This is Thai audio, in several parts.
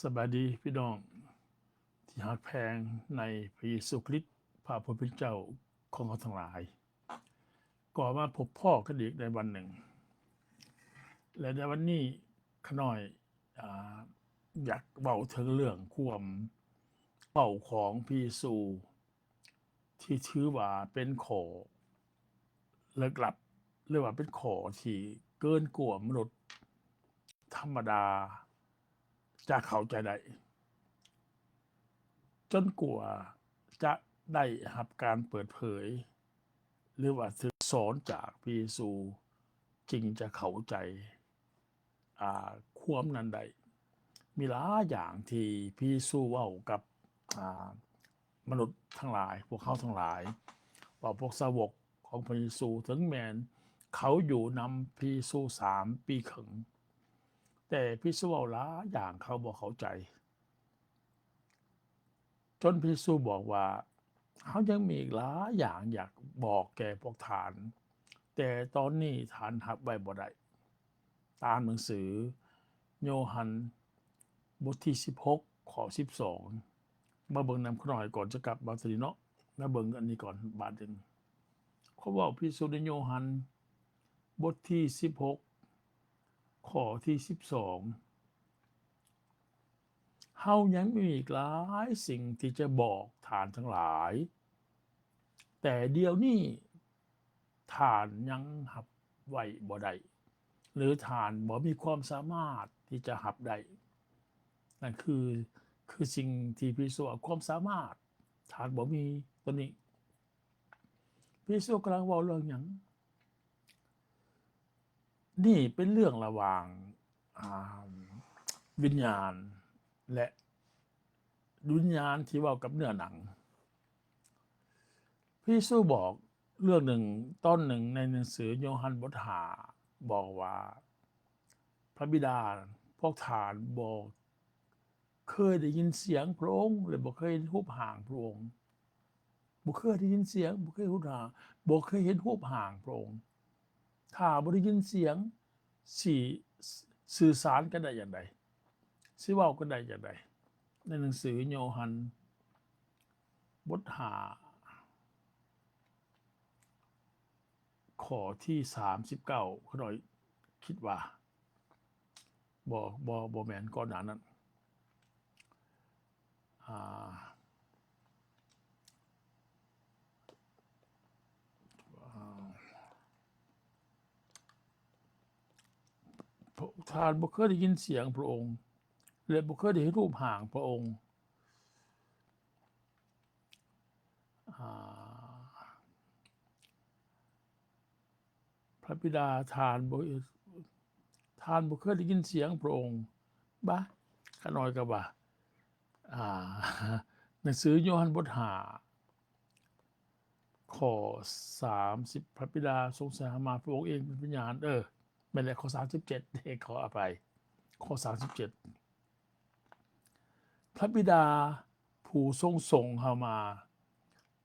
สบายดีพี่น้องที่หักแพงในพระเยซูคริสต์พระผู้เป็นเจ้าของเราทั้งหลายก่อมาพบพ่อกันอีกในวันหนึ่งและในวันนี้ขน่อยอาอยากเบาถึงเรื่องความเป่าของพระเยซูที่ถือว่าเป็นขอเลิกลับหรือว่าเป็นขอที่เกินกว่ามนุษย์ธรรมดาจะเข้าใจได้จนกว่าจะได้รับการเปิดเผยหรือว่าศึกสอนจากพระเยซูจึงจะเข้าใจความนั้นได้มีหลายอย่างที่พระเยซูเว้ากับมนุษย์ทั้งหลายพวกเขาทั้งหลายว่าพวกสาวกของพระเยซูถึงแม้นเขาอยู่นำพระเยซู3 ปีครึ่งแต่พระเยซูเว้าหลายอย่างเขาบ่เข้าใจจนพระเยซูบอกว่าเขายังมีอีกหลายอย่างอยากบอกแก่พวกทานแต่ตอนนี้ทานรับไว้บ่ได้ตามหนังสือโยฮันบทที่16ข้อ12มาเบิ่งนำหน่อยก่อนจะกลับบาสดีเนาะมาเบิ่งอันนี้ก่อนบาทนึงเขาบอกพิสูจน์ในโยฮันบทที่16ข้อที่12เฮายังมีอีกหลายสิ่งที่จะบอกทานทั้งหลายแต่เดี๋ยวนี้ทานยังหับไว้บ่ได้หรือทานบ่มีความสามารถที่จะหับได้นั่นคือสิ่งที่พิสูจน์ความสามารถทานบ่มีตัวนี้พิสูจน์กำลังเว้าเรื่องหยังนี่เป็นเรื่องระหว่างวิญญาณและวิญญาณที่เว้ากับเนื้อหนังพระเยซูบอกเรื่องหนึ่งตอนหนึ่งในหนังสือโยฮันบท5บอกว่าพระบิดาพวกทานบอกเคยได้ยินเสียงพระองค์หรือบ่เคยเห็นรูปห่างพระองค์บ่เคยได้ยินเสียงบ่เคยรูปห่างบ่เคยเห็นรูปห่างพระองค์ถ้าบ่ได้ยินเสียงสิสื่อสารกันได้อย่างไรสิเว้ากันได้อย่างไรในหนังสือโยฮันบท5ข้อที่39เขาหน่อยคิดว่าบ่แม่นก่อนหน้านั้นทานบ่เคยได้ยินเสียงพระองค์และบ่เคยได้เห็นรูปห่างพระองค์พระบิดาทานบ่เคยได้ยินเสียงพระองค์บ้าขน้อยก็ว่าหนังสือโยฮันบท5ข้อ30พระบิดาทรงสร้างมาพระองค์เองเป็นวิญญาณไม่ได้ข้อ37เด้ขออภัยข้อ37พระบิดาผู้ทรงส่งเฮามา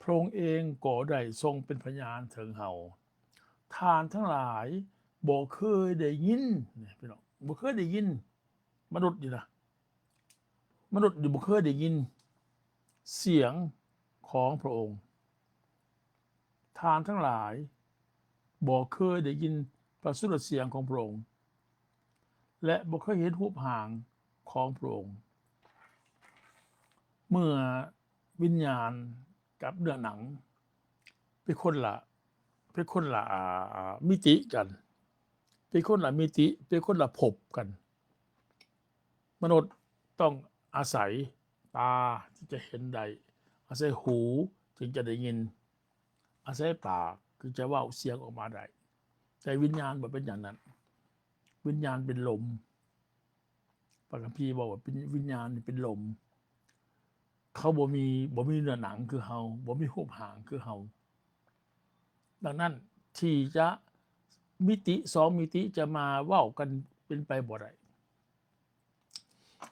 พระองค์เองก็ได้ทรงเป็นพยานถึงเฮาทานทั้งหลายบ่เคยได้ยินพี่น้องบ่เคยได้ยินมนุษย์อยู่นะมนุษย์อยู่บ่เคยได้ยินเสียงของพระองค์ทานทั้งหลายบ่เคยได้ยินพระสุรเสียงของพระองค์และบ่เคยเห็นรูปห่างของพระองค์เมื่อวิญญาณกับเนื้อหนังเป็นคนละมิติกันเป็นคนละมิติเป็นคนละภพกันมนุษย์ต้องอาศัยตาที่จะเห็นได้อาศัยหูจึงจะได้ยินอาศัยปากคือจะเว้าเสียงออกมาได้แต่วิญญาณบ่เป็นอย่างนั้นวิญญาณเป็นลมพระคัมภีร์บอกว่าเป็นวิญญาณเป็นลมเขาบ่มีเนื้อหนังคือเฮาบ่มีรูปร่างคือเฮาดังนั้นที่จะมิติ2มิติจะมาเว้ากันเป็นไปบ่ได้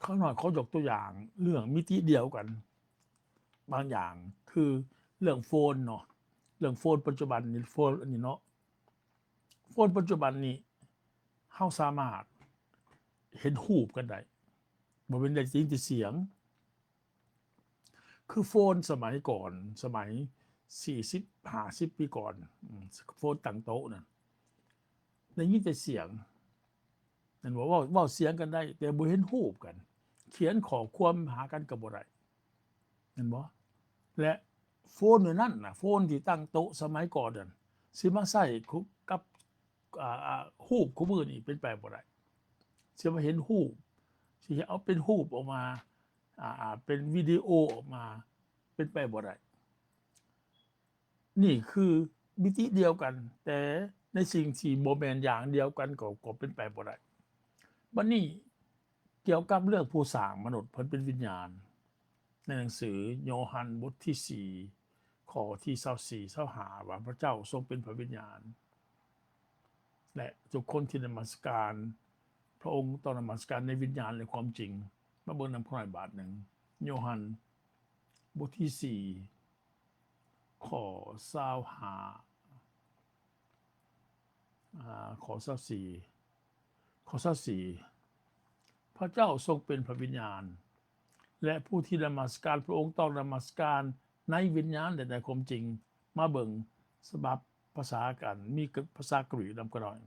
เขาหน่อยเขายกตัวอย่างเรื่องมิติเดียวกันบางอย่างคือเรื่องโฟนเนาะเรื่องโฟนปัจจุบันนี่โฟนอันนี้เนาะโฟนปัจจุบันนี้เฮาสามารถเห็นรูปกันได้ บ่เป็นได้จริงแต่เสียงคือโฟนสมัยก่อนสมัย40-50 ปีก่อนโฟนตั้งโต๊ะนั่นได้ยินแต่เสียงนั่นว่าเว้าเสียงกันได้แต่บ่เห็นรูปกันเขียนข้อความหากันก็บ่ได้นั่นบ่และโฟนนั่นน่ะโฟนที่ตั้งโต๊ะสมัยก่อนนั่นสิมาใช้กับรูปคู่มือนี่เป็นไปบ่ได้สิมาเห็นรูปสิเอาเป็นรูปออกมาเป็นวิดีโอออกมาเป็นไปบ่ได้นี่คือมิติเดียวกันแต่ในสิ่งที่บ่แม่นอย่างเดียวกันก็เป็นไปบ่ได้บัดนี้เกี่ยวกับเรื่องผู้สร้างมนุษย์เพิ่นเป็นวิญญาณในหนังสือโยฮันบทที่4ข้อที่24-25ว่าพระเจ้าทรงเป็นพระวิญญาณและทุกคนที่นมัสการพระองค์ต้องนมัสการในวิญญาณและความจริงมาเบิ่งนำข้อหน่อยบาทหนึ่งโยฮันบทที่4ข้อ25ข้อ24พระเจ้าทรงเป็นพระวิญญาณและผู้ที่นมัสการพระองค์ต้องนมัสการในวิญญาณและในความจริงมาเบิ่งฉบับภาษากันมีภาษากรีกนำกันหน่อย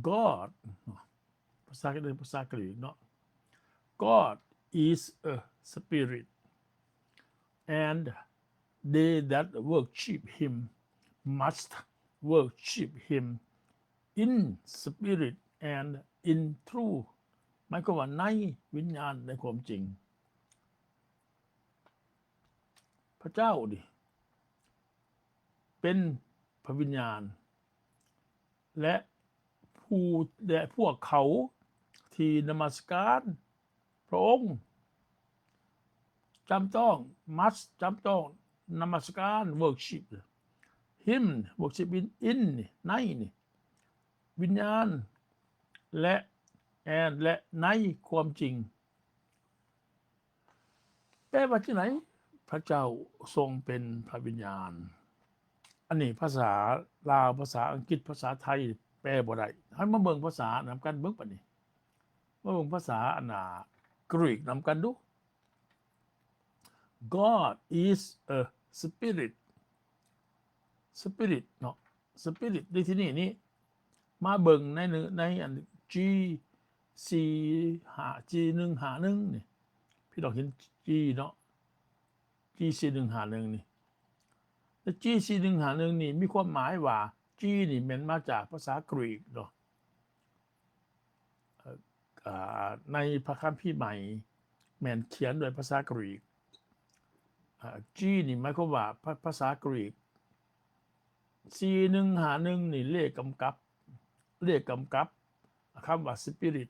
God ภาษากรีกเนาะ God is a spirit and they that worship him must worship him in spirit and in truth หมายความว่าในวิญญาณในความจริงพระเจ้าดิเป็นพระวิญญาณและพวกเขาที่นมัสการพระองค์จำต้องนมัสการ worship him worship in ในวิญญาณและในความจริงแปลว่าที่ไหนพระเจ้าทรงเป็นพระวิญญาณอันนี้ภาษาลาวภาษาอังกฤษภาษาไทยแปลบ่ได้ให้มาเบิ่งภาษานำกันเบิ่งปะนี่มาเบิ่งภาษาอันกรีกนำกันดู God is a spirit เนาะ spirit ในที่นี่มาเบิ่งในอัน G151 นี่พี่น้องเห็น G เนาะ G4151 นี่แต่ G4151 นี่มีความหมายว่า G นี่มันมาจากภาษากรีกเนาะในพระคัมภีร์ใหม่แม่นเขียนด้วยภาษากรีกG นี่หมายความว่าภาษากรีก 4151นี่เลขกำกับคำว่า spirit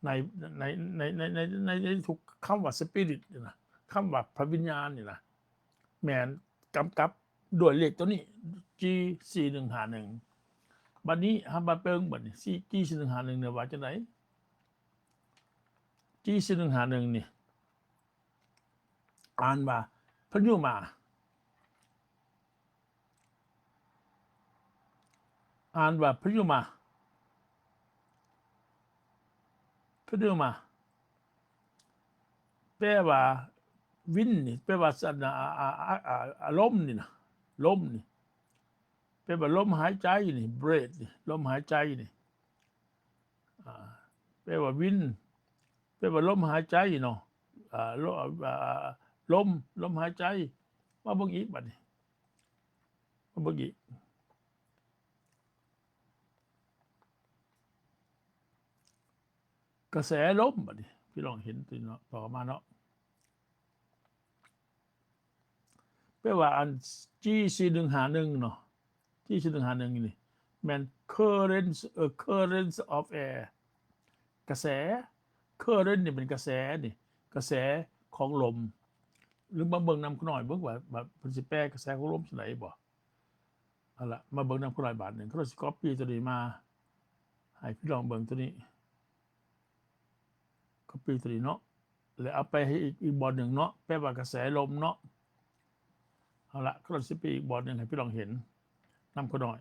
ในทุกคำว่า spirit นี่นะคำว่าพระวิญญาณนี่นะแม่นกำกับด้วยเลขตัวนี้ G4151 บัดนี้หามาเบิ่งบัดนี้ G4151 เนี่ยว่าจังได๋ G4151 นี่อ่านว่าพระยุมาแปลว่าวินนี่แปลว่าลมนี่นะลมนี่แปลว่าลมหายใจนี่ breath นี่ลมหายใจนี่แปลว่าวินแปลว่าลมหายใจเนาะลมหายใจมาเบิ่งอีกบัดนี้มาเบิ่งอีกกระแสลมบัดนี้พี่ลองเห็นตัวเนาะต่อมาเนาะแปลว่าอัน G4151 เนาะ G4151 นี่แม่น currents of air กระแส current นี่เป็นกระแสนี่กระแสของลมหรือมาเบิ่งนำหน่อยเบิ่งว่าเพิ่นสิแปลกระแสของลมจังได๋บ่เอาล่ะมาเบิ่งนำหน่อยบาทนึงเขาสิ copy ตัวนี้มาให้พี่ลองเบิ่งตัวนี้ copy ตัวนี้เนาะแล้วเอาไปให้อีกบอร์ดนึงเนาะแปลว่ากระแสลมเนาะเอาล่ะเขาสิไปอีกบอร์ดนึงให้พี่ลองเห็นนำเขาหน่อย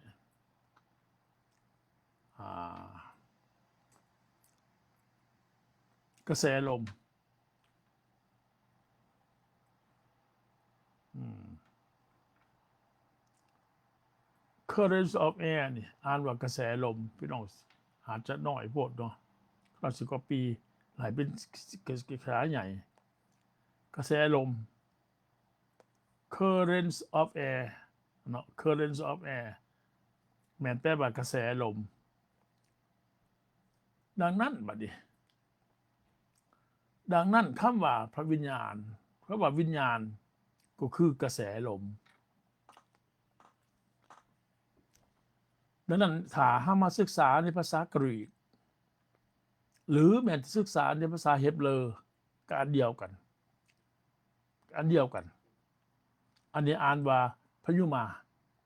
กระแสลมcurrents of air นี่อ่านว่ากระแสลมพี่น้องอาจจะน้อยโพดเนาะ90 กว่าปีหลายเป็นขาใหญ่กระแสลม currents of air เนาะ currents of air แม่นแปลว่ากระแสลมดังนั้นบัดนี้ดังนั้นคำว่าพระวิญญาณคำว่าวิญญาณก็คือกระแสลมดังนั้นถ้าหามาศึกษาในภาษากรีกหรือแม้ศึกษาในภาษาเฮบเรอก็อันเดียวกันอันนี้อ่านว่าพยุมา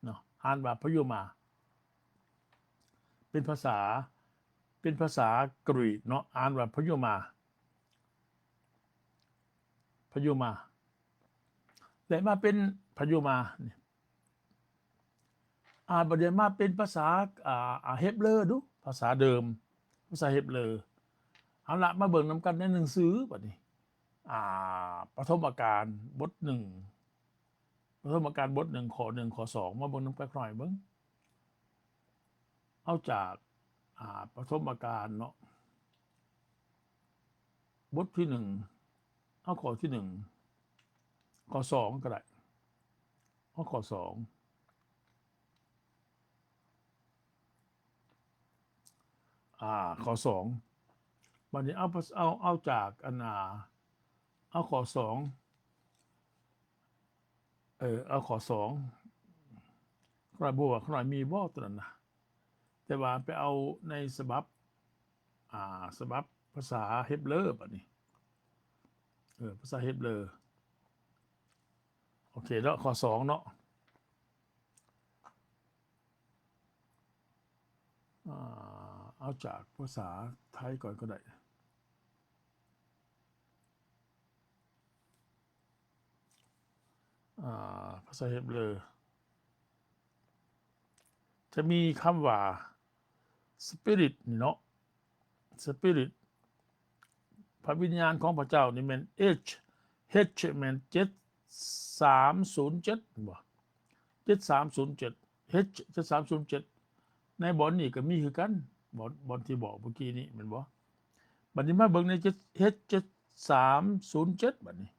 เนาะอ่านว่าพยุมาเป็นภาษากรีกเนาะอ่านว่าพยุมาและมาเป็นพยุมาอ่านประเดี๋ยวมาเป็นภาษาเฮบเรอดูภาษาเดิมภาษาเฮบเรอเอาละมาเบิ่งนำกันในหนังสือบัดนี้ปฐมกาลบท 1ปฐมกาลบท 1ข้อ 1ข้อ 2มาเบิ่งนำกันหน่อยเบิ่งเอาจากปฐมกาลเนาะบทที่ 1เอาข้อที่ 1ข้อ 2ก็ได้เอาข้อ 2ข้อ 2บัดนี้เอาจากเอาข้อ 2เอาข้อ 2ใครบอกว่าใครมีบ่ตัวนั้นนะแต่ว่าไปเอาในฉบับภาษาเฮบเรอบัดนี้ภาษาเฮบเรอโอเคแล้วข้อ 2เนาะเอาจากภาษาไทยก่อนก็ได้ภาษาเฮบเรอจะมีคำว่า spirit เนาะ spirit พระวิญญาณของพระเจ้านี่มัน H มัน7307บ่7307 H 7307ในบอนนี่ก็มีคือกันบอนที่บอกเมื่อกี้นี้มันบ่บัดนี้มาเบิ่งในH 7307บัดนี้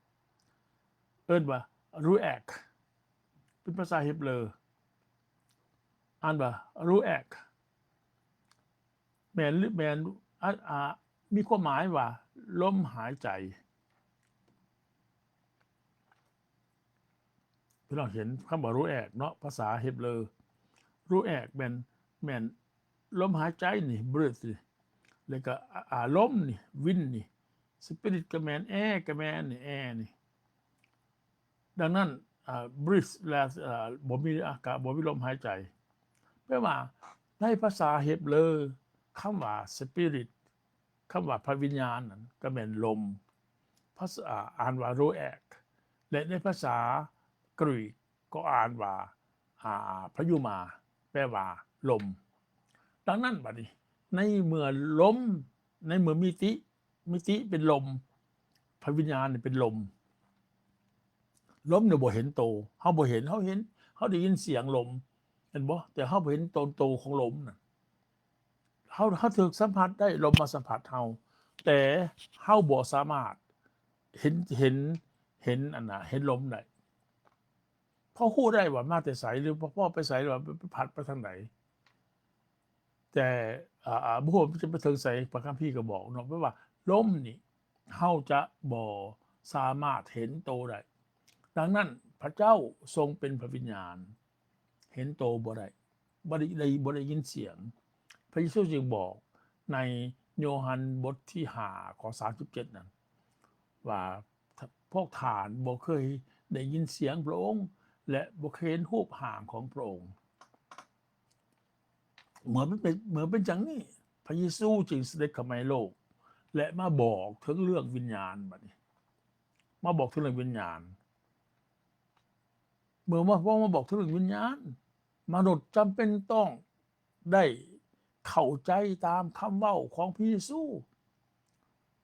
เอิ้นว่า ruach เป็นภาษาเฮบเรออ่านว่า ruach แม่นหรือแม่นมีความหมายว่าลมหายใจพี่น้องเห็นคำว่ารูแอกเนาะภาษาเฮบเรอรูแอกแม่นลมหายใจนี่บริสแล้วก็ลมนี่วินนี่สปิริตก็แม่นแอร์ก็แม่นนี่แอร์นี่ดังนั้นบริสและบ่มีอากาศบ่มีลมหายใจแปลว่าในภาษาเฮบเรอคำว่าสปิริตคำว่าพระวิญญาณนั้นก็เป็นลมภาษาอ่านว่ารูแอกและในภาษากรีกก็อ่านว่าพยุมาแปลว่าลมดังนั้นบัดนี้ในเมื่อลมในเมื่อมิติเป็นลมพระวิญญาณเป็นลมเนี่ยบ่เห็นโตเฮาบ่เห็นเฮาได้ยินเสียงลมเห็นบ่แต่เฮาบ่เห็นโตของลมน่ะเฮาถูกสัมผัสได้ลมมาสัมผัสเฮาแต่เฮาบ่สามารถเห็นเห็นลมได้พอฮู้ได้ว่ามาแต่ไสหรือพ่อไปไสหรือว่าไปพัดไปทางไหนแต่บ่ฮู้จะไปถึงไสพระคัมภีร์ก็บอกเนาะว่าลมนี่เฮาจะบ่สามารถเห็นโตได้ดังนั้นพระเจ้าทรงเป็นพระวิญญาณเห็นโตบ่ได้ยินเสียงพระเยซูจึงบอกในโยฮันบทที่5ข้อ37นั้นว่าพวกทานบ่เคยได้ยินเสียงพระองค์และบ่เคยเห็นรูปร่างของพระองค์เหมือนเป็นจังนี้พระเยซูจึงเสด็จเข้ามาในโลกและมาบอกถึงเรื่องวิญญาณบัดนี้มาบอกถึงเรื่องวิญญาณเมื่อมาบอกถึงเรื่องวิญญาณมนุษย์จำเป็นต้องได้เข้าใจตามคำเว้าของพระเยซู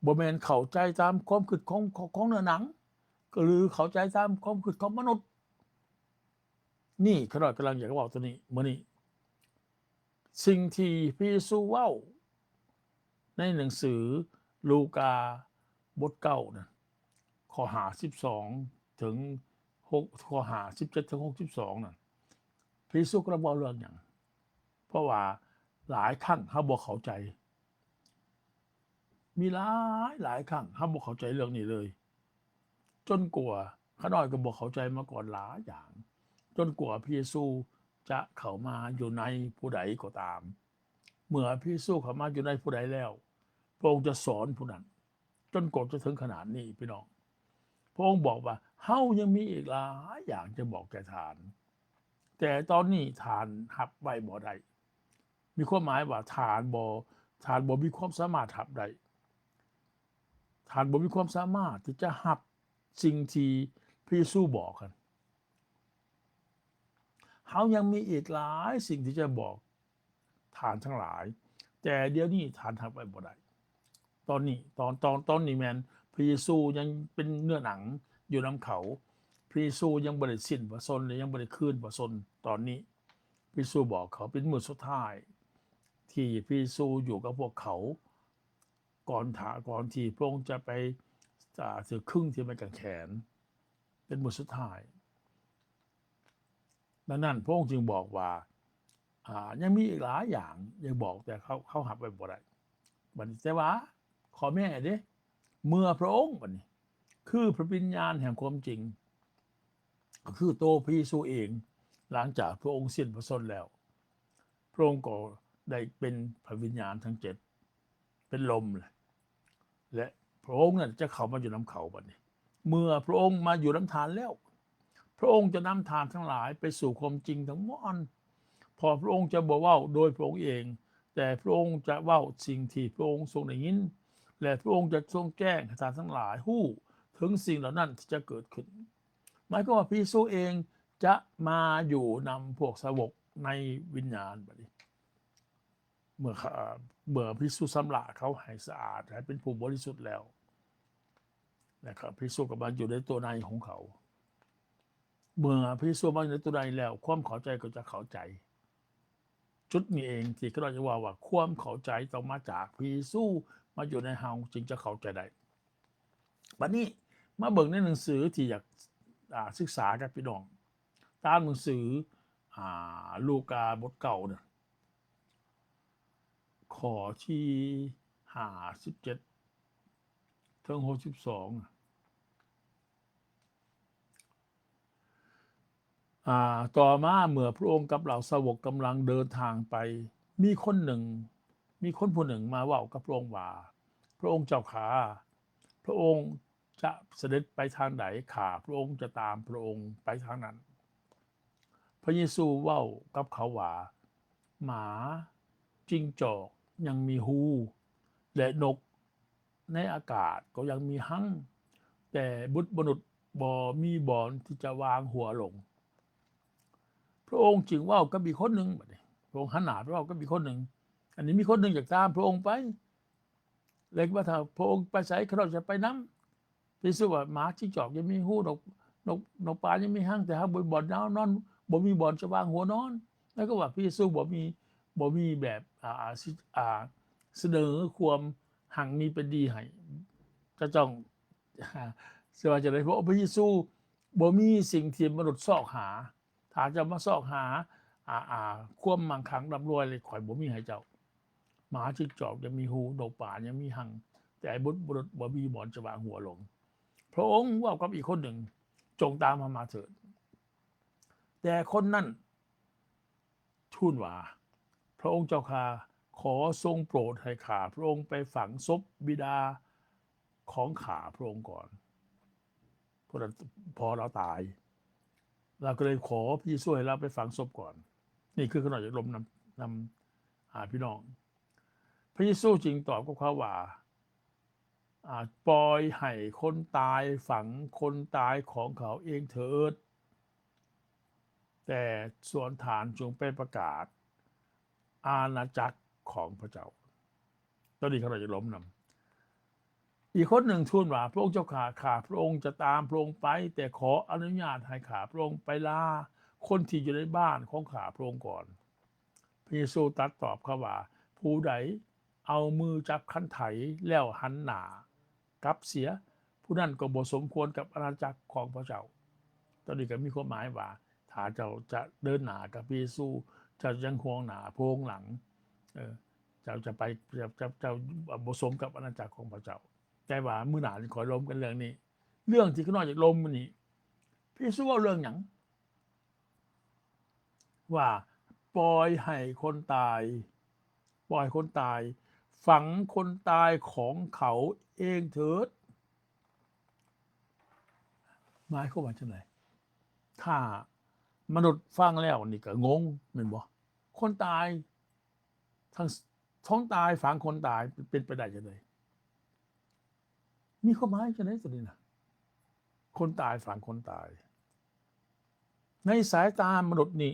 บ่แม่นเข้าใจตามความคิดของเนื้อหนังก็หรือเข้าใจตามความคิดของมนุษย์นี่ขน้อยกำลังอยากจะบอกตัวนี้มื้อนี้สิ่งที่พระเยซูเว้าในหนังสือลูกาบทเก้านะข้อ52ถึง6ข้อ57ถึง62น่ะพระเยซูกำลังเว้าเรื่องหยังเพราะว่าหลายครั้งเฮาบ่เข้าใจมีหลายครั้งเฮาบ่เข้าใจเรื่องนี้เลยจนกว่าข้าน้อยก็บ่เข้าใจมาก่อนหลายอย่างจนกว่าพระเยซูจะเข้ามาอยู่ในผู้ใดก็ตามเมื่อพระเยซูเข้ามาอยู่ในผู้ใดแล้วพระองค์จะสอนผู้นั้นจนกว่าจะถึงขนาดนี้พี่น้องพระองค์บอกว่าเฮายังมีอีกหลายอย่างจะบอกแก่ทานแต่ตอนนี้ทานรับไว้บ่ได้มีความหมายว่าทานบ่มีความสามารถรับได้ทานบ่มีความสามารถที่จะรับสิ่งที่พระเยซูบอกกันเฮายังมีอีกหลายสิ่งที่จะบอกทานทั้งหลายแต่เดี๋ยวนี้ทานรับไว้บ่ได้ตอนนี้แม่นพระเยซูยังเป็นเนื้อหนังอยู่นำเขาพระเยซูยังบ่ได้สิ้นพระชนม์และยังบ่ได้คืนพระชนม์ตอนนี้พระเยซูบอกเขาเป็นมื้อสุดท้ายที่พระเยซูอยู่กับพวกเขาก่อนที่พระองค์จะไปถือครึ่งที่ไม้กางเขนเป็นมื้อสุดท้ายดังนั้นพระองค์จึงบอกว่ายังมีอีกหลายอย่างยังบอกแต่เขารับไว้บ่ได้บัดนี้แต่ว่าขอแม่เด้เมื่อพระองค์บัดนี้คือพระวิญญาณแห่งความจริงก็คือตัวพระเยซูเองหลังจากพระองค์สิ้นพระชนม์แล้วพระองค์ก็ได้เป็นพระวิญญาณทั้ง7เป็นลมเลยและพระองค์นั้นจะเข้ามาอยู่นำเขาบัดนี้เมื่อพระองค์มาอยู่นำทานแล้วพระองค์จะนำทานทั้งหลายไปสู่ความจริงทั้งหมดพอพระองค์จะบ่เว้าโดยพระองค์เองแต่พระองค์จะเว้าสิ่งที่พระองค์ทรงได้ยินและพระองค์จะทรงแจ้งให้ท่านทั้งหลายฮู้ถึงสิ่งเหล่านั้นที่จะเกิดขึ้นหมายความว่าพระเยซูเองจะมาอยู่นำพวกสาวกในวิญญาณบัดนี้เมื่อพระเยซูสำละเขาให้สะอาดให้เป็นผู้บริสุทธิ์แล้วนะครับพระเยซูก็มาอยู่ในตัวในของเขาเมื่อพระเยซูมาอยู่ในตัวในแล้วความเข้าใจก็จะเข้าใจจุดนี้เองที่เราจะว่าความเข้าใจต้องมาจากพระเยซูมาอยู่ในเฮาจึงจะเข้าใจได้บัดนี้มาเบิ่งในหนังสือที่อยากศึกษากับพี่น้องตามหนังสือลูกาบทเก่าเนี่ยข้อที่57ถึง62ต่อมาเมื่อพระองค์กับเหล่าสาวกกำลังเดินทางไปมีคนผู้หนึ่งมาเว้ากับพระองค์ว่าพระองค์เจ้าข้าพระองค์จะเสด็จไปทางใดข้าพระองค์จะตามพระองค์ไปทางนั้นพระเยซูเว้ากับเขาว่าหมาจิ้งจอกยังมีหูและนกในอากาศก็ยังมีหั้งแต่บุตรมนุษย์บ่มีบ่อนที่จะวางหัวลงพระองค์จึงเว้ากับอีกคนหนึ่งบัดนี้พระองค์หันหน้าไปเว้ากับอีกคนหนึ่งอันนี้มีคนหนึ่งอยากตามพระองค์ไปเลยว่าถ้าพระองค์ไปไสเขาจะไปนำพระเยซูว่าหมาจิ้งจอกยังมีหูนกปลายังมีหั้งแต่หาบ่บ่อนนอนบ่มีบ่อนจะวางหัวนอนแล้วก็ว่าพระเยซูบ่มีแบบเสนอความหังมีเป็นดีให้จะต้องเสียว่าจะได้เพราะพระเยซูบ่มีสิ่งที่มนุษย์ซอกหาถ้าจะมาซอกหาความมั่งคั่งร่ำรวยเลยข่อยบ่มีให้เจ้าหมาจิ้งจอกยังมีหูนกป่ายังมีหังแต่บุตรบ่มีบ่อนจะวางหัวลงพระองค์ว่ากับอีกคนหนึ่งจงตามมาเถิดแต่คนนั้นทูลว่าพระองค์เจ้าข้าขอทรงโปรดให้ข้าพระองค์ไปฝังศพบิดาของข้าพระองค์ก่อนพอเราตายเราก็เลยขอพระเยซูให้เราไปฝังศพก่อนนี่คือขนาดลมนำพี่น้องพระเยซูจึงตอบกับเขาว่าปล่อยให้คนตายฝังคนตายของเขาเองเถิดแต่ส่วนฐานจงไปประกาศอาณาจักรของพระเจ้าตอนนี้เขาจะล้มน อีกคนหนึ่งทูลว่าพระองค์เจ้าข้าพระองค์จะตามพระองค์ไปแต่ขออนุญาตให้ข้าพระองค์ไปลาคนที่อยู่ในบ้านของข้าพระองค์ก่อนพระเยซูตรัสตอบเขาว่าผู้ใดเอามือจับคันไถแล้วหันหน้ากลับเสียผู้นั้นก็บ่สมควรกับอาณาจักรของพระเจ้าตอนนี้ก็มีความหมายว่าถ้าเจ้าจะเดินหน้ากับพระเยซูเจ้ายังห่วงหน้าโพงหลังเจ้าจะไปเจ้าบ่สมกับอาณาจักรของพระเจ้าแต่ว่ามื้อหน้าขอล้มกันเรื่องนี้เรื่องที่ข้างนอกจากลมมันนี่พระเยซูว่าเรื่องหยังว่าปล่อยให้คนตายปล่อยคนตายฝังคนตายของเขาเองเถิดหมายความว่าจังได๋ถ้ามนุษย์ฟังแล้วนี่ก็งงแม่นบ่คนตายทั้งท้องตายฝังคนตายเป็นไปได้จังได๋มีความหมายจังได๋ตัวนี้น่ะคนตายฝังคนตายในสายตามนุษย์นี่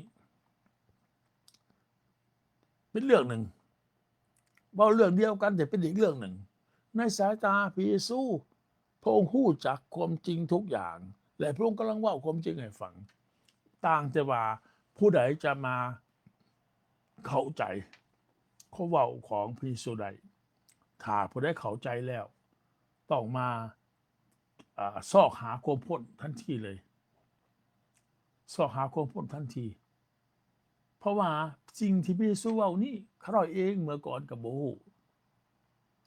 เป็นเรื่องหนึ่งเว้าเรื่องเดียวกันแต่เป็นอีกเรื่องหนึ่งในสายตาพระเยซูพระองค์รู้จักความจริงทุกอย่างและพระองค์กำลังเว้าความจริงให้ฟังต่างแต่ว่าผู้ใดจะมาเข้าใจเขาเว้าของพระเยซูได้ถ้าผู้ใดเข้าใจแล้วต้องมาซอกหาความพ้นทันทีเลยซอกหาความพ้นทันทีเพราะว่าสิ่งที่พระเยซูเว้านี่ข้าเราเองเมื่อก่อนก็บ่ฮู้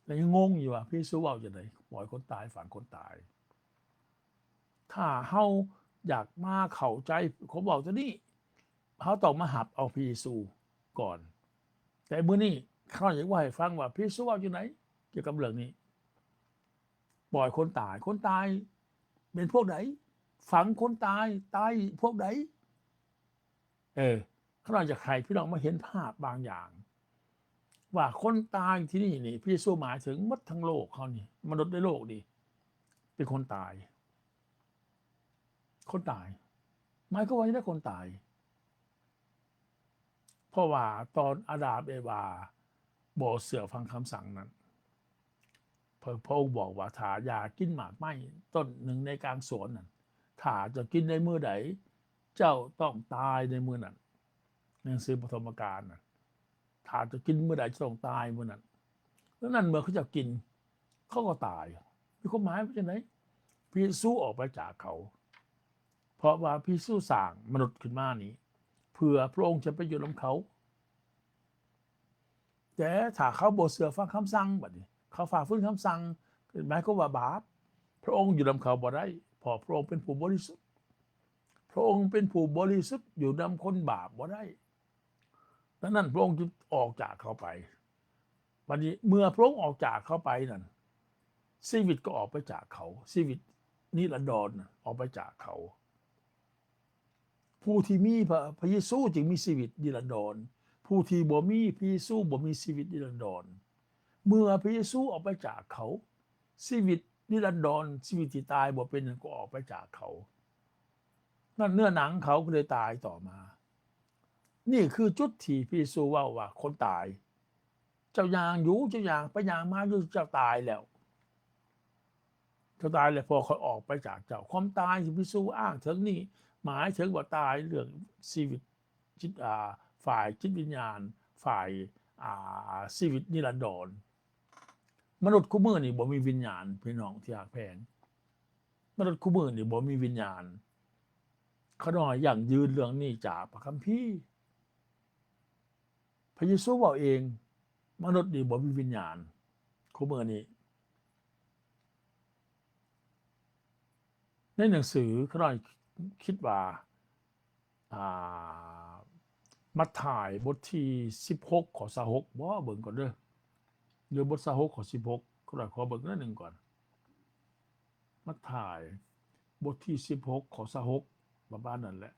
แล้วยังงงอยู่ว่าพระเยซูเว้าจังได๋ปล่อยคนตายฝังคนตายถ้าเฮาอยากมาเข้าใจเขาเว้าตัวนี้เฮาต้องมาหับเอาพระเยซูก่อนแต่มื้อนี้ข้าอยากว่าให้ฟังว่าพระเยซูเว้าจังได๋เกี่ยวกับเรื่องนี้ปล่อยคนตายคนตายเป็นพวกไหนฝังคนตายตายพวกไหนข้าเราจะใครพี่น้องมาเห็นภาพบางอย่างว่าคนตายที่นี่นี่พระเยซูหมายถึงหมดทั้งโลกเขานี่มนุษย์ในโลกนี่เป็นคนตายคนตายหมายก็ว่าจะได้คนตายเพราะว่าตอนอาดามเอวาบ่เสือฟังคำสั่งนั้นพระองค์บอกว่าถ้าอย่ากินหมากไม้ต้นหนึ่งในกลางสวนนั้นถ้าจะกินในมื้อใดเจ้าต้องตายในมื้อนั้นหนังสือปฐมกาลน่ะถ้าจะกินมื้อใดจะต้องตายมื้อนั้นแล้วนั่นเมื่อเขาจะกินเขาก็ตายมีความหมายว่าจังได๋พระเยซูออกไปจากเขาเพราะว่าพระเยซูสร้างมนุษย์ขึ้นมานี้เพื่อพระองค์จะไปอยู่นำเขาแต่ถ้าเขาบ่เชื่อฟังคำสั่งบัดนี้เขาฝ่าฝืนคำสั่งหมายความว่าบาปพระองค์อยู่นำเขาบ่ได้เพราะพระองค์เป็นผู้บริสุทธิ์พระองค์เป็นผู้บริสุทธิ์อยู่นำคนบาปบ่ได้ดังนั้นพระองค์จึงออกจากเขาไปวันนี้เมื่อพระองค์ออกจากเขาไปนั่นชีวิตก็ออกไปจากเขาชีวิตนิรันดรออกไปจากเขาผู้ที่มีพระเยซูจึงมีชีวิตนิรันดรผู้ที่บ่มีพระเยซูบ่มีชีวิตนิรันดรเมื่อพระเยซูออกไปจากเขาชีวิตนิรันดรชีวิตที่ตายบ่เป็นก็ออกไปจากเขานั่นเนื้อหนังเขาก็เลยตายต่อมานี่คือจุดที่พระเยซูว่าคนตายเจ้าอย่างอยู่เจ้าอย่างไปอย่างมาอยู่เจ้าตายแล้วเจ้าตายแล้วพอเขาออกไปจากเจ้าความตายที่พระเยซูอ้างถึงนี่หมายถึงว่าตายเรื่องชีวิตจิตฝ่ายจิตวิญญาณฝ่ายชีวิตนิรันดรมนุษย์คู่มือนี่บ่มีวิญญาณพี่น้องที่หักแพงมนุษย์คู่มือนี่บ่มีวิญญาณเขาน้อยอย่างยืนเรื่องนี้จากพระคัมภีร์พระเยซูบอกเองมนุษย์นี่บ่มีวิญญาณคู่มือนี้ในหนังสือเขาน้อยคิดว่ามัทธิวบทที่16ข้อ26บ่เบิ่งก่อนเด้อหรือบท26ข้อ16เขาน้อยขอเบิ่งนิดนึงก่อนมัทธิวบทที่16ข้อ26ประมาณนั้นแหละ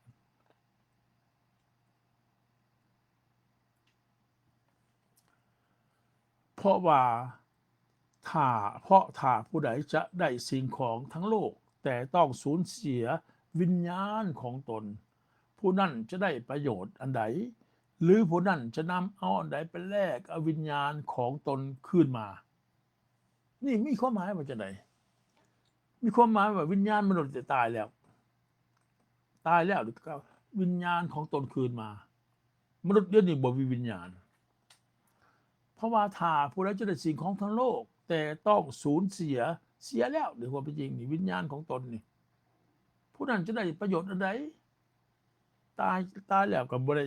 เพราะถ้าผู้ใดจะได้สิ่งของทั้งโลกแต่ต้องสูญเสียวิญญาณของตนผู้นั้นจะได้ประโยชน์อันใดหรือผู้นั้นจะนำเอาอันใดไปแลกเอาวิญญาณของตนคืนมา นี่มีความหมายว่าจะไหนมีความหมายว่าวิญญาณมนุษย์จะตายแล้วหรือก็วิญญาณของตนคืนมามนุษย์เดี๋ยวนี้บ่มีวิญญาณเพราะว่าถ้าผู้ใดจะได้สิ่งของทั้งโลกแต่ต้องสูญเสียแล้วหรือว่าเป็นจริงนี่วิญญาณของตนนี่ผู้นั้นจะได้ประโยชน์อะไรตายแล้วก็บ่ได้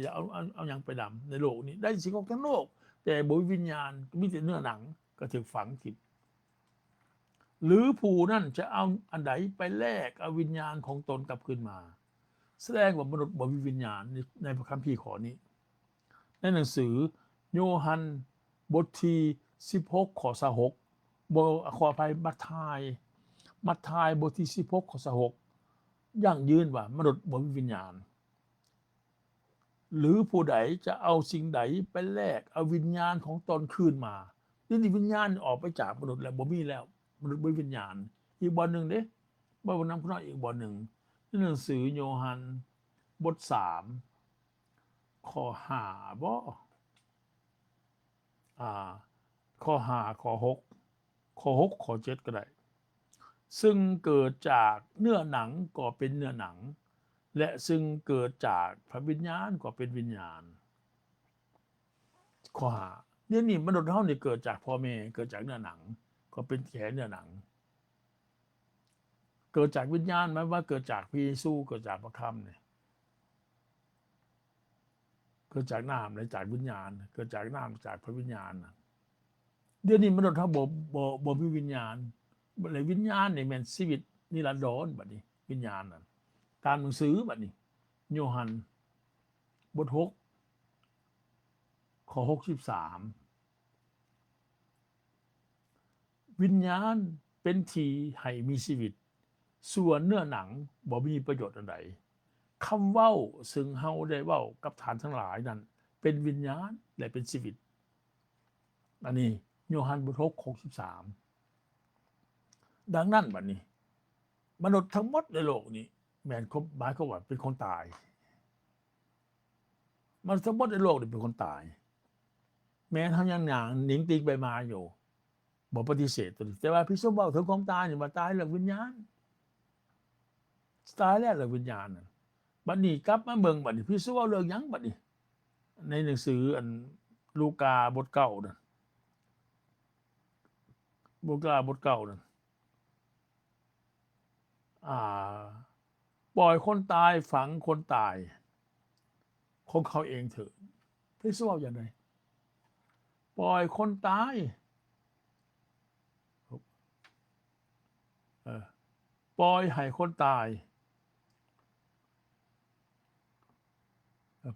เอาหยังไปดำในโลกนี้ได้สิ่งของทั้งโลกแต่บ่มีวิญญาณมีแต่เนื้อหนังก็ถูกฝังทิ่มหรือผู้นั้นจะเอาอันใดไปแลกเอาวิญญาณของตนกลับคืนมาแสดงว่ามนุษย์บ่มีวิญญาณในพระคัมภีร์ข้อนี้ในหนังสือโยฮันบทที่16ข้อ26ขออภัยมัทธิบทที่16ข้อ26ยั่งยืนว่ามนุษย์บ่มีวิญญาณหรือผู้ใดจะเอาสิ่งใดไปแลกเอาวิญญาณของตนคืนมานี่วิญญาณออกไปจากมนุษย์แล้วบ่มีแล้วมนุษย์บ่มีวิญญาณอีกบทหนึ่งเด้บ่นำคุณน้อยอีกบทหนึ่งในหนังสือโยฮันบท3ข้อ5บ่ข้อ5ข้อ6ข้อ7ก็ได้ซึ่งเกิดจากเนื้อหนังก็เป็นเนื้อหนังและซึ่งเกิดจากพระวิญญาณก็เป็นวิญญาณข้อ5นี่มนุษย์เฮานี่เกิดจากพ่อแม่เกิดจากเนื้อหนังก็เป็นแค่เนื้อหนังเกิดจากวิญญาณหมายว่าเกิดจากพระเยซูเกิดจากพระคำเนี่ยเกิดจากน้ำและจากวิญญาณเกิดจากน้ำจากพระวิญญาณเดี๋ยวนี้มนุษย์เฮาบ่มีวิญญาณเลยวิญญาณนี่แม่นชีวิตนิรันดรบัดนี้วิญญาณนั่นตามหนังสือบัดนี้โยฮันบท6ข้อ63วิญญาณเป็นที่ให้มีชีวิตส่วนเนื้อหนังบ่มีประโยชน์อันใดคำเว้าซึ่งเฮาได้เว้ากับท่านทั้งหลายนั้นเป็นวิญญาณและเป็นชีวิตอันนี้โยฮันบท6 63ดังนั้นบัดนี้มนุษย์ทั้งหมดในโลกนี้แม่นหมายความว่าเป็นคนตายมนุษย์ทั้งหมดในโลกนี่เป็นคนตายแม้ทั้งยังหนังหนิงติงไปมาอยู่บ่ปฏิเสธตัวนี้แต่ว่าพี่สมเว้าถึงความตายนี่ว่าตายเรื่องวิญญาณตายแล้วเรื่องวิญญาณนั่นบัดนี้กลับมาเบิ่งบัดนี้พี่สมเว้าเรื่องหยังบัดนี้ในหนังสืออันลูกาบท9นั่นลูกาบท9นั่นปล่อยคนตายฝังคนตายของเขาเองเถอะพี่สมเว้าอย่างไรปล่อยคนตายปล่อยให้คนตาย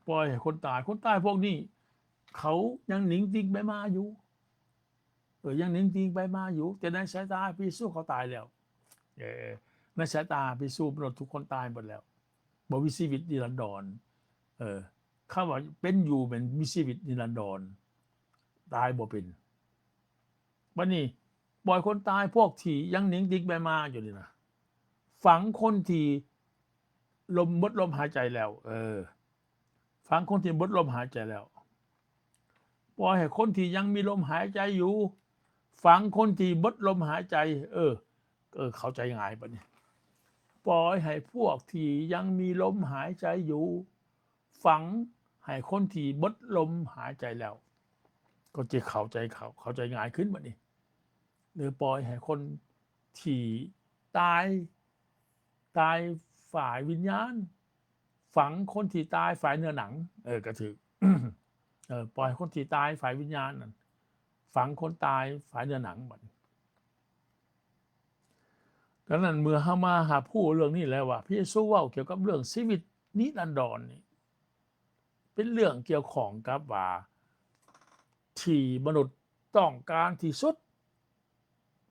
ปล่อยให้คนตายพวกนี้เขายังหนิงติงไปมาอยู่ยังหนิงติงไปมาอยู่แต่ในสายตาพี่สู้เขาตายแล้วในสายตาพี่สู้มนุษย์ทุกคนตายหมดแล้วบ่มีชีวิตนิรันดรคำว่าเป็นอยู่เป็นมีชีวิตนิรันดรตายบ่เป็นบัดนี้ปล่อยคนตายพวกที่ยังหนิงติงไปมาอยู่นี่นะฝังคนที่หมดลมหายใจแล้วฝังคนที่หมดลมหายใจแล้วปล่อยให้คนที่ยังมีลมหายใจอยู่ฝังคนที่หมดลมหายใจเข้าใจง่ายปะเนี่ยปล่อยให้พวกที่ยังมีลมหายใจอยู่ฝังให้คนที่หมดลมหายใจแล้วก็จะเข้าใจง่ายขึ้นปะนี่หรือปล่อยให้คนที่ตายฝ่ายวิญญาณฝังคนที่ตายฝ่ายเนื้อหนังก็ถือ ปล่อยคนที่ตายฝ่ายวิญญาณนั่นฝังคนตายฝ่ายเนื้อหนังบัดดังนั้นเมื่อเฮามาหาผู้เรื่องนี้แล้วว่าพระเยซูเว้าเกี่ยวกับเรื่องชีวิตนิรันดรนี่เป็นเรื่องเกี่ยวข้องกับว่าที่มนุษย์ต้องการที่สุด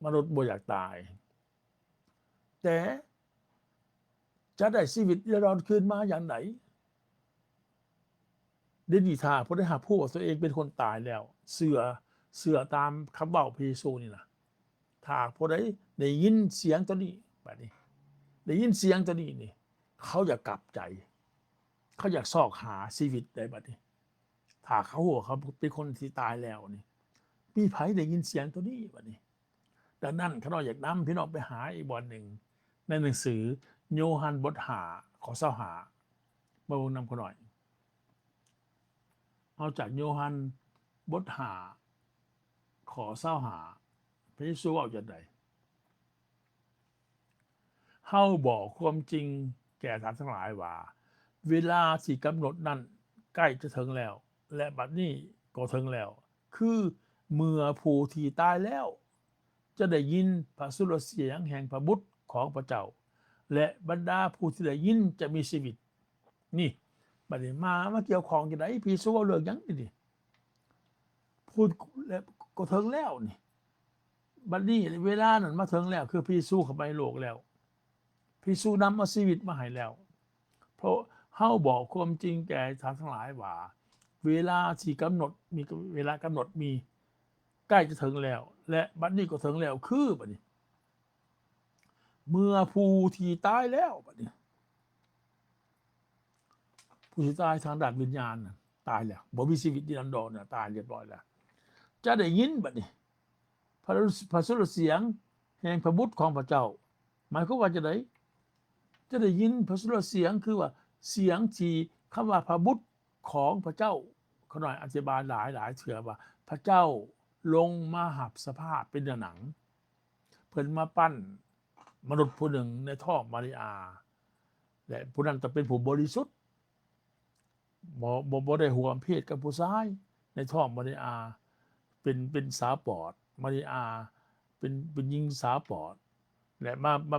มนุษย์บ่อยากตายแต่จะได้ชีวิตนิรันดรคืนมาอย่างไหนเดนิทาพระได้หาผู้ว่าตัวเองเป็นคนตายแล้วเสือตามคำเว้าพระเยซูนี่นะถ้าพระได้ยินเสียงตัวนี้บัดนี้ได้ยินเสียงตัวนี้นี่เขาอยากกลับใจเขาอยากซอกหาชีวิตได้บัดนี้ถ้าเขาหัวเขาเป็นคนที่ตายแล้วนี่มีไผได้ยินเสียงตัวนี้บัดนี้ ดังนั้นข้าน้อยอยากนำพี่น้องไปหาอีกบอนหนึ่งในหนังสือโยฮันบทหาขอเศร้าหามาวนำข้าน้อยเอาจากโยฮันบทหาขอเศร้าหาพระเยซูเอาจากไหนเฮาบอกความจริงแก่ท่านทั้งหลายว่าเวลาที่กำหนดนั้นใกล้จะถึงแล้วและบัดนี้ก็ถึงแล้วคือเมื่อผู้ที่ตายแล้วจะได้ยินพระสุรเสียงแห่งพระบุตรของพระเจ้าและบรรดาผู้ที่ได้ยินจะมีชีวิตนี่บัดนี้มาเกี่ยวข้องกันได้พี่สู้เรื่องยังนี่พูดแล้วก็ถึงแล้วนี่บัดนี้เวลานั้นมาถึงแล้วคือพี่สู้เข้าไปโลกแล้วพี่สู้นำเอาชีวิตมาให้แล้วเพราะเฮาบอกความจริงแก่ท่านทั้งหลายว่าเวลาที่กำหนดมีเวลากำหนดมีใกล้จะถึงแล้วและบัดนี้ก็ถึงแล้วคือบัดนี้เมื่อผู้ที่ตายแล้วบัดนี้ผู้ที่ตายทางด้านวิญญาณน่ะตายแล้วบ่มีชีวิตนิรันดรน่ะตายเรียบร้อยแล้วจะได้ยินบัดนี้พระสุรเสียงแห่งพระบุตรของพระเจ้าหมายความว่าจะได้ยินพระสุรเสียงคือว่าเสียงที่คำว่าพระบุตรของพระเจ้าเขาหน่อยอธิบายหลายเถื่อว่าพระเจ้าลงมาหับสภาพเป็นหนังเพิ่นมาปั้นมนุษย์ผู้หนึ่งในท้องมาริอาและผู้นั้นจะเป็นผู้บริสุทธิ์บ่ได้ห่วงเพศกับผู้ชายในท้องมาริอาเป็นสาวปอดมาริอาเป็นหญิงสาวปอดและ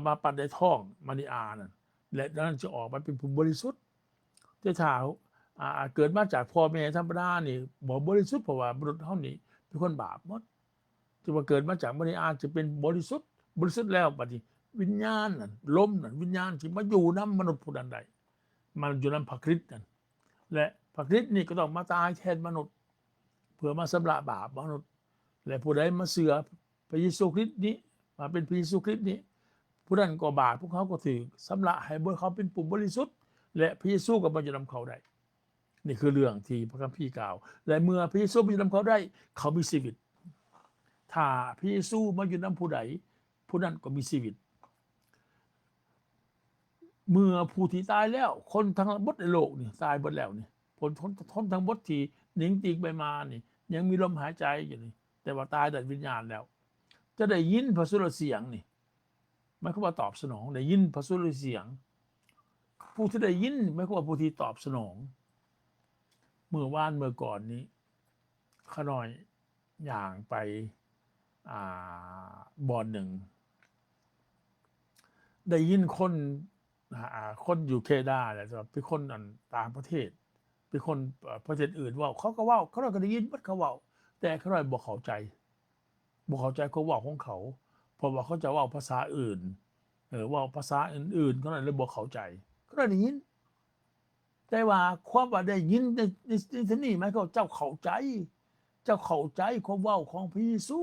มาปั้นในท้องมาริอานั่นและนั้นจะออกมาเป็นผู้บริสุทธิ์แต่ถ้าเกิดมาจากพ่อแม่ธรรมดานี่บ่บริสุทธิ์เพราะว่ามนุษย์เฮานี่เป็นคนบาปหมดจะมาเกิดมาจากมาริอาจะเป็นบริสุทธิ์แล้วบัดนี้วิญญาณนั่นลมนั่นวิญญาณที่มาอยู่นำมนุษย์ผู้นั้นใดมันอยู่นำพระคริสต์นั่นและพระคริสต์นี่ก็ต้องมาตายแทนมนุษย์เพื่อมาชำระบาปมนุษย์และผู้ใดมาเชื่อพระเยซูคริสต์นี้มาเป็นพระเยซูคริสต์นี้ผู้นั้นก็บาปพวกเขาก็ถือชำระให้เขาเป็นผู้บริสุทธิ์และพระเยซูก็มาอยู่นำเขาได้นี่คือเรื่องที่พระคัมภีร์กล่าวและเมื่อพระเยซูมาอยู่นำเขาได้เขามีชีวิตถ้าพระเยซูมาอยู่นำผู้ใดผู้นั้นก็มีชีวิตเมื่อผู้ที่ตายแล้วคนทั้งหมดในโลกนี่ตายหมดแล้วนี่ผลทนทั้งหมดที่หนิงติงไปมานี่ยังมีลมหายใจอยู่นี่แต่ว่าตายแต่วิญญาณแล้วจะได้ยินพระสุรเสียงนี่ไม่เขาว่าตอบสนองได้ยินพระสุรเสียงผู้ที่ได้ยินไม่เขาว่าผู้ที่ตอบสนองเมื่อวานเมื่อก่อนนี้ข้าน้อยอย่างไปบ่อนหนึ่งได้ยินคนอยู่เคดาแหละเป็นคนต่างประเทศเป็นคนประเทศอื่นว่าเขาก็ว่าเขาก็ได้ยินวัดเขาว่าแต่เขาไม่บอกเข้าใจเขาว่าของเขาเพราะว่าเขาจะว่าภาษาอื่นว่าภาษาอื่นๆเขาเลยบอกเข้าใจเขาได้ยินแต่ว่าความว่าได้ยินในที่นี่หมายความเจ้าเข้าใจความว่าของพระเยซู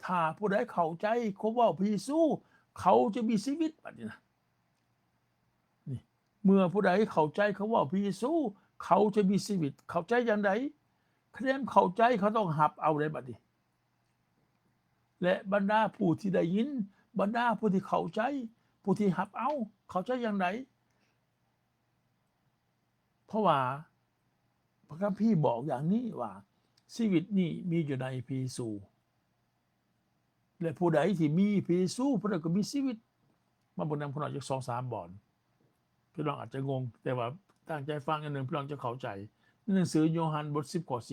ถ้าผู้ใดเข้าใจความว่าพระเยซูเขาจะมีชีวิตแบบนี้นะนี่เมื่อผู้ใดเข้าใจเขาว่าพระเยซูเขาจะมีชีวิตเข้าใจอย่างไรเคลมเข้าใจเขาต้องหับเอาได้บัดนี้และบรรดาผู้ที่ได้ยินบรรดาผู้ที่เข้าใจผู้ที่หับเอาเข้าใจอย่างไรเพราะว่าพระคัมภีร์บอกอย่างนี้ว่าชีวิตนี้มีอยู่ในพระเยซูและผู้ใดที่มีพระเยซูผู้นั้นก็มีชีวิตมาบนนำคนออกจาก2-3บ่อนพี่น้องอาจจะงงแต่ว่าตั้งใจฟังอันหนึ่งพี่น้องจะเข้าใจหนังสือโยฮันบท10 ข้อ 10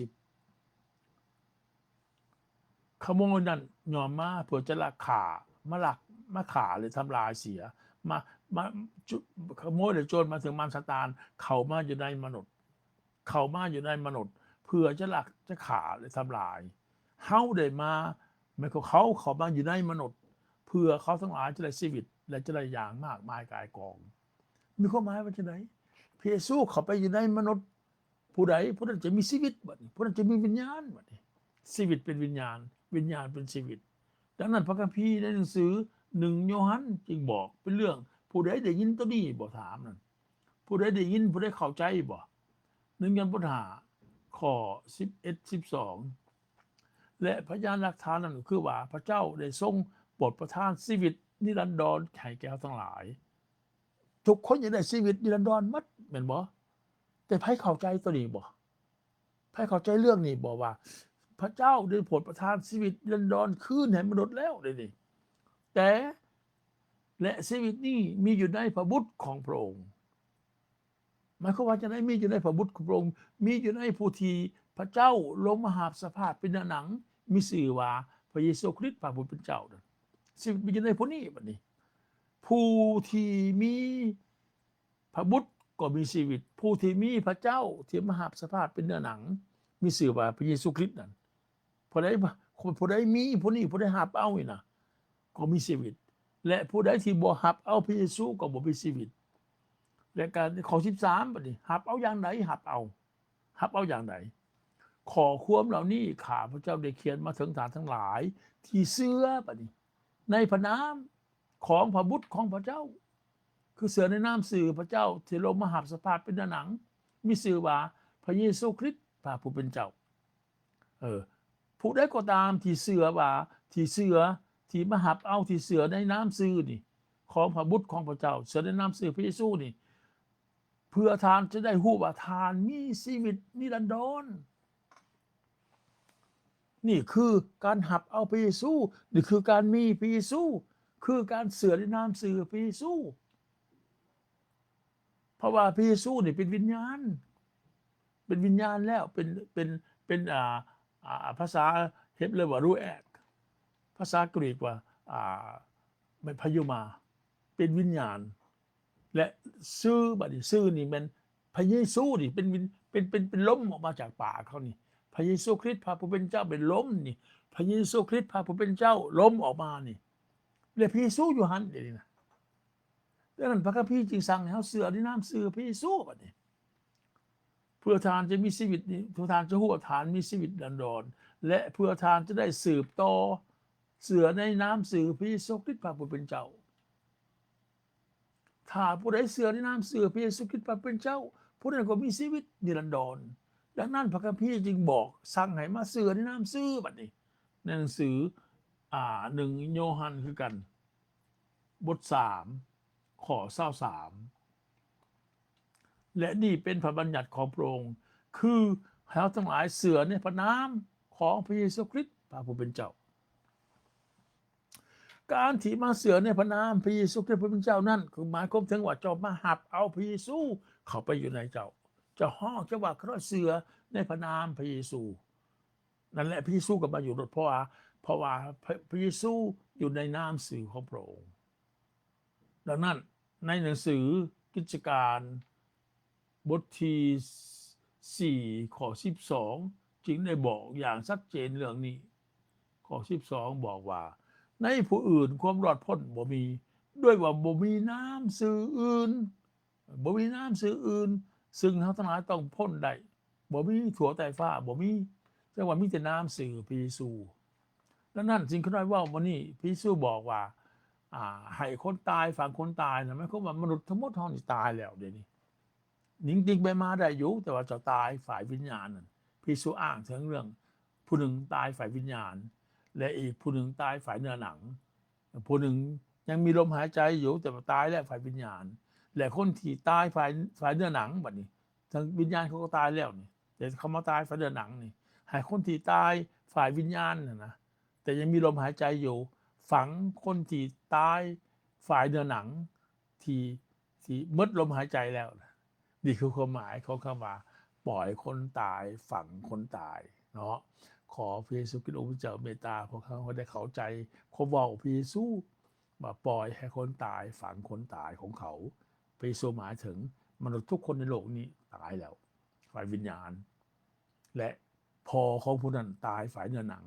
ขโมยนั่นยอมมาเพื่อจะลักขามาขาหรือทำลายเสียมาขโมยหรือโจรมาถึงมารซาตานเข้ามาอยู่ในมนุษย์เพื่อจะลักจะขาหรือทำลายเฮาได้มาไม่เขามาอยู่ในมนุษย์เพื่อเขาทั้งหลายจะได้ชีวิตและจะได้อย่างมากมายกายกองมีความหมายว่าจะไหนพระเยซูเข้าไปอยู่ในมนุษย์ผู้ใดผู้นั้นจะมีชีวิตบัดนี้ผู้นั้นจะมีวิญญาณบัดนี้ชีวิตเป็นวิญญาณเป็นชีวิตดังนั้นพระคัมภีร์ในหนังสือ1 โยฮันจึงบอกเป็นเรื่องผู้ใดได้ยินตัวนี้บ่ถามนั่นผู้ใดได้ยินผู้ใดเข้าใจบ่1 ยอห์นบท 5 ข้อ 11-12 และพยานหลักฐานนั้นก็คือว่าพระเจ้าได้ทรงโปรดประทานชีวิตนิรันดรให้แก่เราทั้งหลายทุกคนอยากได้ชีวิตนิรันดรหมดแม่นบ่แต่ไผเข้าใจตัวนี้บ่ไผเข้าใจเรื่องนี้บ่ว่าพระเจ้าได้โปรดประทานชีวิตนิรันดรคืนให้มนุษย์แล้วเดี๋ยวนี้แต่และชีวิตนี้มีอยู่ในพระบุตรของพระองค์หมายความว่าจะได้มีอยู่ในพระบุตรของพระองค์มีอยู่ในผู้ที่พระเจ้าลงมาหาสภาพเป็นเนื้อหนังมีชื่อว่าพระเยซูคริสต์พระผู้เป็นเจ้านั่นชีวิตมีอยู่ในผู้นี้บัดนี้ผู้ที่มีพระบุตรก็มีชีวิตผู้ที่มีพระเจ้าที่มาหาสภาพเป็นเนื้อหนังมีชื่อว่าพระเยซูคริสต์นั่นผู้ใดมีผู้นี้ผู้ใดรับเอานี่นะก็มีชีวิตและผู้ใดที่บ่รับเอาพระเยซูก็บ่มีชีวิตและการข้อ13บัดนี้รับเอาอย่างใดรับเอาอย่างใดขอความเหล่านี้ข้าพระเจ้าได้เขียนมาถึงท่านทั้งหลายที่เชื่อบัดนี้ในพระนามของพระบุตรของพระเจ้าคือเสือในนามสื่อพระเจ้าที่ลงมาหาสภาพเป็นหนังมีชื่อว่าพระเยซูคริสต์พระผู้เป็นเจ้าผู้ใดก็ตามที่เชื่อว่าที่มาหับเอาที่เสือในน้ำซื่อนี่ของพระบุตรของพระเจ้าเสือในน้ำซื่อพระเยซูนี่เพื่อทานจะได้ฮู้ว่าทานมีชีวิตนิรันดรนี่คือการหับเอาพระเยซูนี่คือการมีพระเยซูคือการเสือในน้ำซื่อพระเยซูเพราะว่าพระเยซูนี่เป็นวิญญาณแล้วเป็นภาษาเฮบเรียกว่ารูแอกภาษากรีกว่าเป็นพยุมาเป็นวิญญาณและชื่อบัดนี้ชื่อนี่มันพระเยซูนี่เป็นล้มออกมาจากปากเขานี่พระเยซูคริสต์พระผู้เป็นเจ้าเป็นล้มนี่พระเยซูคริสต์พระผู้เป็นเจ้าล้มออกมานี่และพระเยซูอยู่หันเดี๋ยวนี้นะดังนั้นพระคัมภีร์จึงสั่งให้เฮาเชื่อในนามชื่อพระเยซูบัดนี้เพื่อทานจะมีชีวิตนี้เพื่อทานจะฮู้ว่าทานมีชีวิตนิรันดรและเพื่อทานจะได้สืบต่อเสือในน้ำสื่อพระเยซูคริสต์พระผู้เป็นเจ้าถ้าผู้ใดเสือในน้ำสื่อพระเยซูคริสต์พระผู้เป็นเจ้าผู้นั้นก็มีชีวิตนิรันดรดังนั้นพระคัมภีร์จึงบอกสั่งให้มาเสือในน้ำสื่อบัดนี้ในหนังสือ1โยฮันคือกันบท3ข้อ23และนี่เป็นพระบัญญัติของพระองค์คือให้เราทั้งหลายเสือในพระนามของพระเยซูคริสต์พระผู้เป็นเจ้าการที่มาเสือในพระนามพระเยซูคริสต์พระผู้เป็นเจ้านั่นคือหมายความถึงว่าเจ้ามาหับเอาพระเยซูเข้าไปอยู่ในเจ้าห้องเจ้าว่าเขาเสือในพระนามพระเยซูนั่นแหละพระเยซูก็มาอยู่เพราะว่าพระเยซูอยู่ในนามสื่อของพระองค์ดังนั้นในหนังสือกิจการบทที่4ข้อ12จึงได้บอกอย่างชัดเจนเรื่องนี้ข้อ12บอกว่าในผู้อื่นความรอดพ้นบ่มีด้วยว่าบ่มีน้ำสื่ออื่นซึ่งเราทั้งหลายต้องพ้นได้บ่มีทั่วใต้ฟ้าบ่มีแต่ว่ามีแต่น้ำสื่อพระเยซูดังนั้นสิ่งที่ได้ว่าวันนี้พระเยซูบอกว่าให้คนตายฝังคนตายนะหมายความว่ามนุษย์ทั้งหมดท้องนี่ตายแล้วเดี๋ยวนี้นิ่งติงไปมาได้อยู่แต่ว่าจะตายฝ่ายวิญญาณนั่นพระเยซูอ้างถึงเรื่องผู้หนึ่งตายฝ่ายวิญญาณและอีกผู้หนึ่งตายฝ่ายเนื้อหนังผู้หนึ่งยังมีลมหายใจอยู่แต่ว่าตายแล้วฝ่ายวิญญาณและคนที่ตายฝ่ายเนื้อหนังบัดนี้ทางวิญญาณเขาก็ตายแล้วนี่แต่เขามาตายฝ่ายเนื้อหนังนี่ให้คนที่ตายฝ่ายวิญญาณนะแต่ยังมีลมหายใจอยู่ฝังคนที่ตายฝ่ายเนื้อหนังที่หมดลมหายใจแล้วนี่คือความหมายของคำว่าปล่อยคนตายฝังคนตายเนาะขอพระเยซูคริสต์องค์เจ้าเมตตาพวกเขาได้เข้าใจเขาบอกพระเยซูว่าปล่อยให้คนตายฝังคนตายของเขาพระเยซูหมายถึงมนุษย์ทุกคนในโลกนี้ตายแล้วฝ่ายวิญญาณและพอของผู้นั้นตายฝ่ายเนื้อหนัง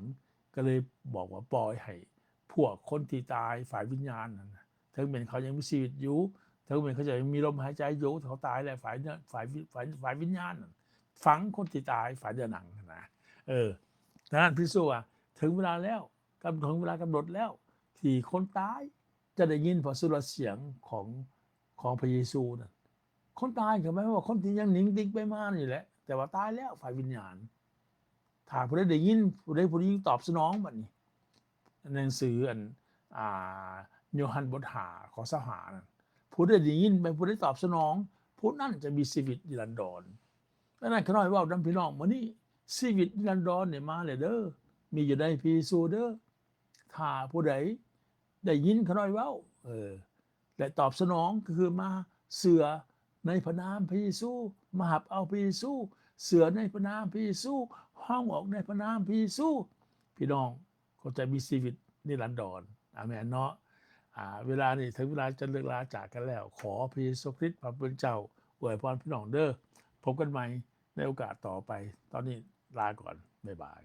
ก็เลยบอกว่าปล่อยให้พวกคนที่ตายฝ่ายวิญญาณนั้นถึงแม้เขายังมีชีวิตอยู่ถึงแม้เขาจะมีลมหายใจอยู่เขาตายแล้วฝ่ายวิญญาณฝังคนที่ตายฝ่ายเนื้อหนังนะดังนั้นพระเยซูว่าถึงเวลาแล้วถึงเวลากำหนดแล้วที่คนตายจะได้ยินพระสุรเสียงของพระเยซูนั่นคนตายก็หมายว่าคนที่ยังหนิ่งติงไปมานี่แหละแต่ว่าตายแล้วฝ่ายวิญญาณ ถ้าผู้ใดได้ยินผู้ใดตอบสนองบัดนี้หนังสืออ่าโยฮันบทข้อ25นั่นผู้ใดได้ยินไปผู้ใดตอบสนองผู้นั้นจะมีชีวิตนิรันดรดังนั้นขน้อยเว้านำพี่น้องมื้อนี้ชีวิตนิรันดรเนี่ยมาแล้วเด้อมีอยู่ในพระเยซูเด้อถ้าผู้ใดได้ยินขน้อยเว้าและตอบสนองก็คือมาเสือในพระนามพระเยซูมาหับเอาพระเยซูเสือในพระนามพระเยซูห้องออกในพระนามพระเยซูพี่น้องก็จะมีชีวิตนิรันดรอาเมนเนาะเวลานี้ถึงเวลาจะเลิกลาจากกันแล้วขอพระเยซูคริสต์พระเป็นเจ้าอวยพรพี่น้องเด้อพบกันใหม่ในโอกาสต่อไปตอนนี้ลาก่อนบ๊ายบาย